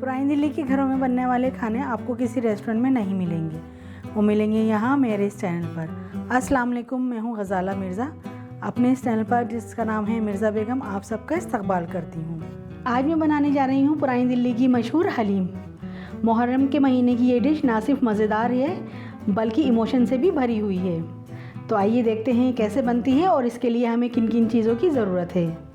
पुरानी दिल्ली के घरों में बनने वाले खाने आपको किसी रेस्टोरेंट में नहीं मिलेंगे, वो मिलेंगे यहाँ मेरे इस चैनल पर। अस्सलाम वालेकुम, मैं हूँ गज़ाला मिर्ज़ा। अपने इस चैनल पर जिसका नाम है मिर्ज़ा बेगम, आप सबका इस्तकबाल करती हूँ। आज मैं बनाने जा रही हूँ पुरानी दिल्ली की मशहूर हलीम। मुहर्रम के महीने की ये डिश ना सिर्फ मज़ेदार है बल्कि इमोशन से भी भरी हुई है। तो आइए देखते हैं कैसे बनती है और इसके लिए हमें किन किन चीज़ों की ज़रूरत है।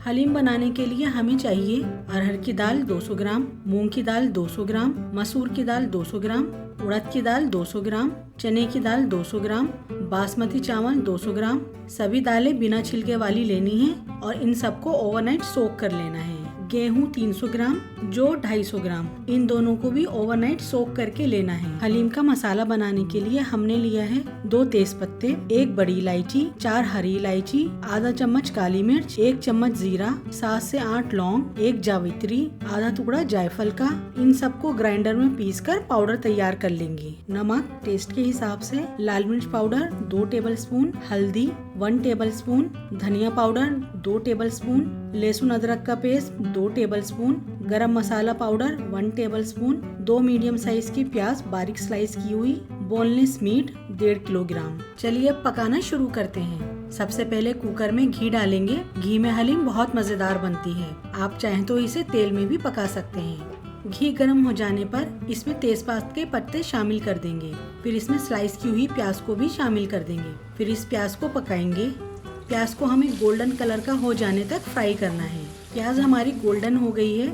हलीम बनाने के लिए हमें चाहिए अरहर की दाल 200 ग्राम, मूंग की दाल 200 ग्राम, मसूर की दाल 200 ग्राम, उड़द की दाल 200 ग्राम, चने की दाल 200 ग्राम, बासमती चावल 200 ग्राम। सभी दालें बिना छिलके वाली लेनी है और इन सबको ओवरनाइट सोक कर लेना है। गेहूं 300 ग्राम, जौ 250 ग्राम, इन दोनों को भी ओवरनाइट सोक करके लेना है। हलीम का मसाला बनाने के लिए हमने लिया है 2 तेज पत्ते, 1 बड़ी इलायची, 4 हरी इलायची, आधा चम्मच काली मिर्च, 1 चम्मच जीरा, 7 से 8 लौंग, 1 जावित्री, आधा टुकड़ा जायफल का। इन सबको ग्राइंडर में पीसकर पाउडर तैयार कर लेंगे। नमक टेस्ट के हिसाब से, लाल मिर्च पाउडर 2 टेबलस्पून, हल्दी 1 टेबलस्पून, धनिया पाउडर 2 टेबलस्पून, लहसुन अदरक का पेस्ट 2 टेबलस्पून, गरम मसाला पाउडर 1 टेबलस्पून, 2 मीडियम साइज की प्याज बारीक स्लाइस की हुई, बोनलेस मीट 1.5 किलोग्राम। चलिए अब पकाना शुरू करते हैं। सबसे पहले कुकर में घी डालेंगे। घी में हलीम बहुत मजेदार बनती है। आप चाहें तो इसे तेल में भी पका सकते हैं। घी गर्म हो जाने पर इसमें तेजपात के पत्ते शामिल कर देंगे। फिर इसमें स्लाइस की हुई प्याज को भी शामिल कर देंगे। फिर इस प्याज को पकाएंगे। प्याज को हमें गोल्डन कलर का हो जाने तक फ्राई करना है। प्याज हमारी गोल्डन हो गई है।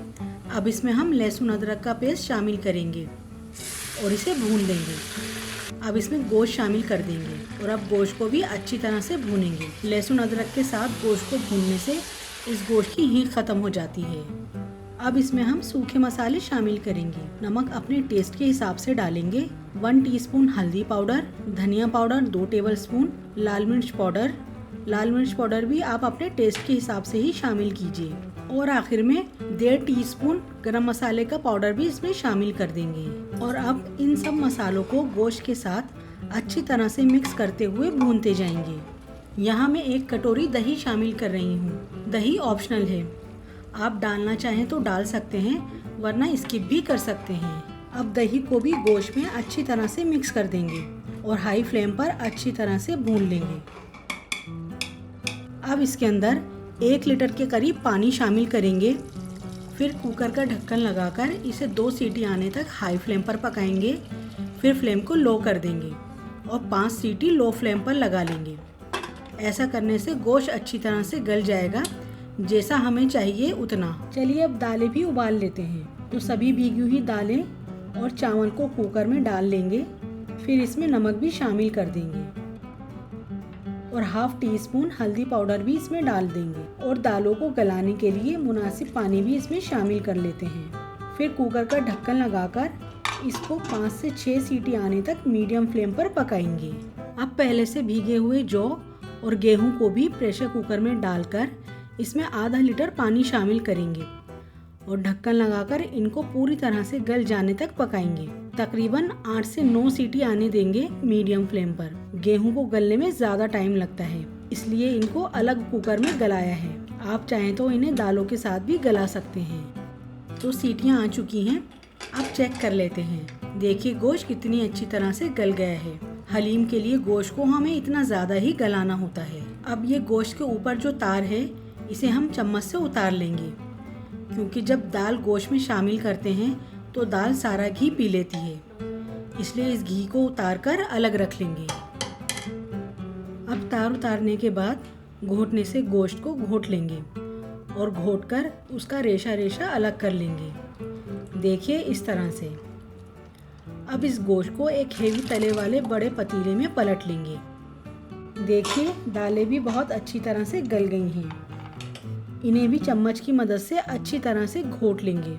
अब इसमें हम लहसुन अदरक का पेस्ट शामिल करेंगे और इसे भून लेंगे। अब इसमें गोश्त शामिल कर देंगे और अब गोश्त को भी अच्छी तरह से भूनेंगे। लहसुन अदरक के साथ गोश्त को भूनने से इस गोश्त की हींग खत्म हो जाती है। अब इसमें हम सूखे मसाले शामिल करेंगे। नमक अपने टेस्ट के हिसाब से डालेंगे। 1 टीस्पून हल्दी पाउडर, धनिया पाउडर 2 टेबलस्पून, लाल मिर्च पाउडर भी आप अपने टेस्ट के हिसाब से ही शामिल कीजिए। और आखिर में 1.5 टीस्पून गरम मसाले का पाउडर भी इसमें शामिल कर देंगे। और अब इन सब मसालों को गोश्त के साथ अच्छी तरह से मिक्स करते हुए भूनते जाएंगे। यहाँ मैं 1 कटोरी दही शामिल कर रही हूँ। दही ऑप्शनल है, आप डालना चाहें तो डाल सकते हैं वरना स्किप भी कर सकते हैं। अब दही को भी गोश्त में अच्छी तरह से मिक्स कर देंगे और हाई फ्लेम पर अच्छी तरह से भून लेंगे। अब इसके अंदर 1 लीटर के करीब पानी शामिल करेंगे। फिर कुकर का ढक्कन लगाकर इसे 2 सीटी आने तक हाई फ्लेम पर पकाएंगे। फिर फ्लेम को लो कर देंगे और 5 सीटी लो फ्लेम पर लगा लेंगे। ऐसा करने से गोश्त अच्छी तरह से गल जाएगा, जैसा हमें चाहिए उतना। चलिए अब दालें भी उबाल लेते हैं। तो सभी भीगी हुई दालें और चावल को कुकर में डाल लेंगे। फिर इसमें नमक भी शामिल कर देंगे और 1/2 टीस्पून हल्दी पाउडर भी इसमें डाल देंगे और दालों को गलाने के लिए मुनासिब पानी भी इसमें शामिल कर लेते हैं। फिर कुकर का ढक्कन लगाकर इसको 5 से 6 सीटी आने तक मीडियम फ्लेम पर पकाएंगे। अब पहले से भीगे हुए जौ और गेहूं को भी प्रेशर कुकर में डालकर इसमें आधा लीटर पानी शामिल करेंगे और ढक्कन लगाकर इनको पूरी तरह से गल जाने तक पकाएंगे। तकरीबन 8 से 9 सीटी आने देंगे मीडियम फ्लेम पर। गेहूं को गलने में ज़्यादा टाइम लगता है, इसलिए इनको अलग कुकर में गलाया है। आप चाहें तो इन्हें दालों के साथ भी गला सकते हैं। तो सीटियां आ चुकी हैं, अब चेक कर लेते हैं। देखिए गोश्त कितनी अच्छी तरह से गल गया है। हलीम के लिए गोश्त को हमें इतना ज़्यादा ही गलाना होता है। अब ये गोश्त के ऊपर जो तार है इसे हम चम्मच से उतार लेंगे, क्योंकि जब दाल गोश्त में शामिल करते हैं तो दाल सारा घी पी लेती है, इसलिए इस घी को उतार कर अलग रख लेंगे। अब तार उतारने के बाद घोटने से गोश्त को घोट लेंगे और घोटकर उसका रेशा रेशा अलग कर लेंगे। देखिए इस तरह से। अब इस गोश्त को एक हेवी तले वाले बड़े पतीले में पलट लेंगे। देखिए दालें भी बहुत अच्छी तरह से गल गई हैं। इन्हें भी चम्मच की मदद से अच्छी तरह से घोट लेंगे।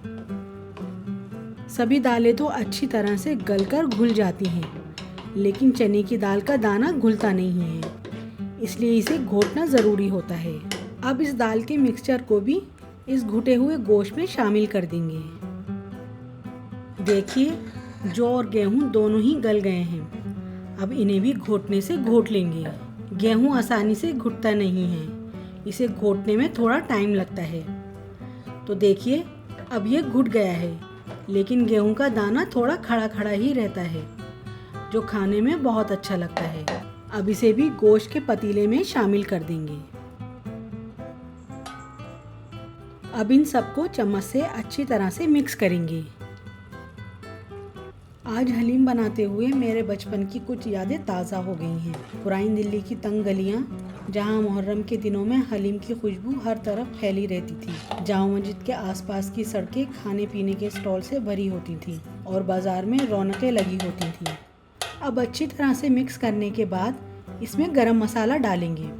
सभी दालें तो अच्छी तरह से गलकर घुल जाती हैं, लेकिन चने की दाल का दाना घुलता नहीं है, इसलिए इसे घोटना ज़रूरी होता है। अब इस दाल के मिक्सचर को भी इस घुटे हुए गोश्त में शामिल कर देंगे। देखिए जौ और गेहूं दोनों ही गल गए हैं। अब इन्हें भी घोटने से घोट लेंगे। गेहूं आसानी से घुटता नहीं है, इसे घोटने में थोड़ा टाइम लगता है। तो देखिए अब ये घुट गया है। लेकिन गेहूं का दाना थोड़ा खड़ा खड़ा ही रहता है, जो खाने में बहुत अच्छा लगता है। अब इसे भी गोश्त के पतीले में शामिल कर देंगे। अब इन सबको चम्मच से अच्छी तरह से मिक्स करेंगे। आज हलीम बनाते हुए मेरे बचपन की कुछ यादें ताज़ा हो गई हैं। पुरानी दिल्ली की तंग गलियां, जहां मुहर्रम के दिनों में हलीम की खुशबू हर तरफ फैली रहती थी। जामा मस्जिद के आसपास की सड़कें खाने पीने के स्टॉल से भरी होती थीं और बाज़ार में रौनकें लगी होती थीं। अब अच्छी तरह से मिक्स करने के बाद इसमें गरम मसाला डालेंगे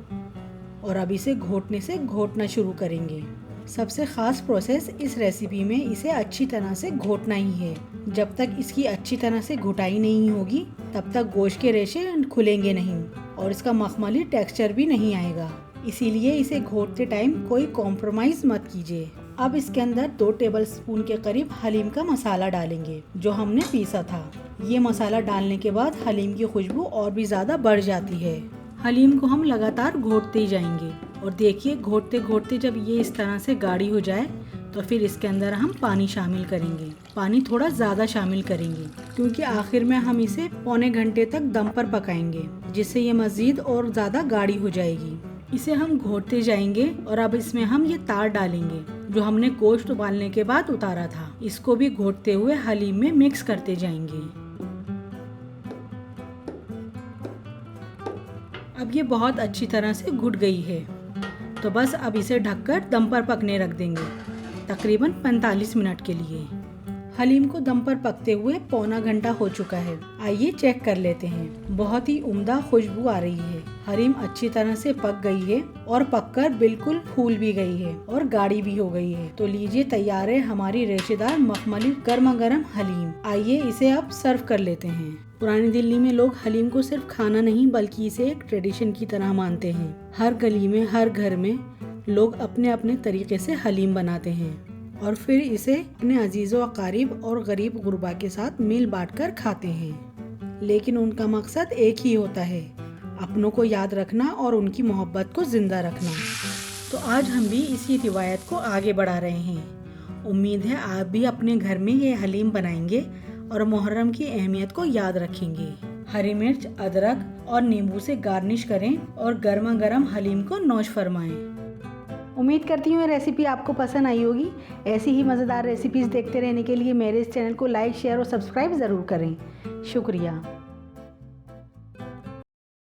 और अब इसे घोटने से घोटना शुरू करेंगे। सबसे ख़ास प्रोसेस इस रेसिपी में इसे अच्छी तरह से घोटना ही है। जब तक इसकी अच्छी तरह से घुटाई नहीं होगी तब तक गोश्त के रेशे खुलेंगे नहीं और इसका मखमली टेक्सचर भी नहीं आएगा। इसीलिए इसे घोटते टाइम कोई कॉम्प्रोमाइज़ मत कीजिए। अब इसके अंदर 2 टेबलस्पून के करीब हलीम का मसाला डालेंगे जो हमने पीसा था। ये मसाला डालने के बाद हलीम की खुशबू और भी ज़्यादा बढ़ जाती है। हलीम को हम लगातार घोटते ही जाएंगे और देखिए घोटते घोटते जब ये इस तरह से गाढ़ी हो जाए तो फिर इसके अंदर हम पानी शामिल करेंगे। पानी थोड़ा ज़्यादा शामिल करेंगे क्योंकि आखिर में हम इसे पौने घंटे तक दम पर पकाएंगे, जिससे ये मज़ीद और ज़्यादा गाढ़ी हो जाएगी। इसे हम घोटते जाएंगे और अब इसमें हम ये तार डालेंगे जो हमने गोश्त उबालने के बाद उतारा था। इसको भी घोटते हुए हलीम में मिक्स करते जाएंगे। अब ये बहुत अच्छी तरह से घुट गई है, तो बस अब इसे ढककर दम पर पकने रख देंगे तकरीबन 45 मिनट के लिए। हलीम को दम पर पकते हुए पौना घंटा हो चुका है। आइए चेक कर लेते हैं। बहुत ही उम्दा खुशबू आ रही है। हलीम अच्छी तरह से पक गई है और पककर बिल्कुल फूल भी गई है और गाढ़ी भी हो गई है। तो लीजिए तैयार है हमारी रेशेदार मखमली गर्मा गर्म हलीम। आइए इसे अब सर्व कर लेते हैं। पुरानी दिल्ली में लोग हलीम को सिर्फ खाना नहीं बल्कि इसे एक ट्रेडिशन की तरह मानते हैं। हर गली में, हर घर में लोग अपने अपने तरीके से हलीम बनाते हैं और फिर इसे अपने अजीज़ों अकारीब और गरीब गुरबा के साथ मिल बांट कर खाते हैं। लेकिन उनका मकसद एक ही होता है, अपनों को याद रखना और उनकी मोहब्बत को जिंदा रखना। तो आज हम भी इसी रिवायत को आगे बढ़ा रहे हैं। उम्मीद है आप भी अपने घर में ये हलीम बनाएंगे और मुहर्रम की अहमियत को याद रखेंगे। हरी मिर्च, अदरक और नींबू से गार्निश करें और गर्मा गर्म हलीम को नौश फरमाएं। उम्मीद करती हूँ ये रेसिपी आपको पसंद आई होगी। ऐसी ही मज़ेदार रेसिपीज़ देखते रहने के लिए मेरे इस चैनल को लाइक, शेयर और सब्सक्राइब ज़रूर करें। शुक्रिया।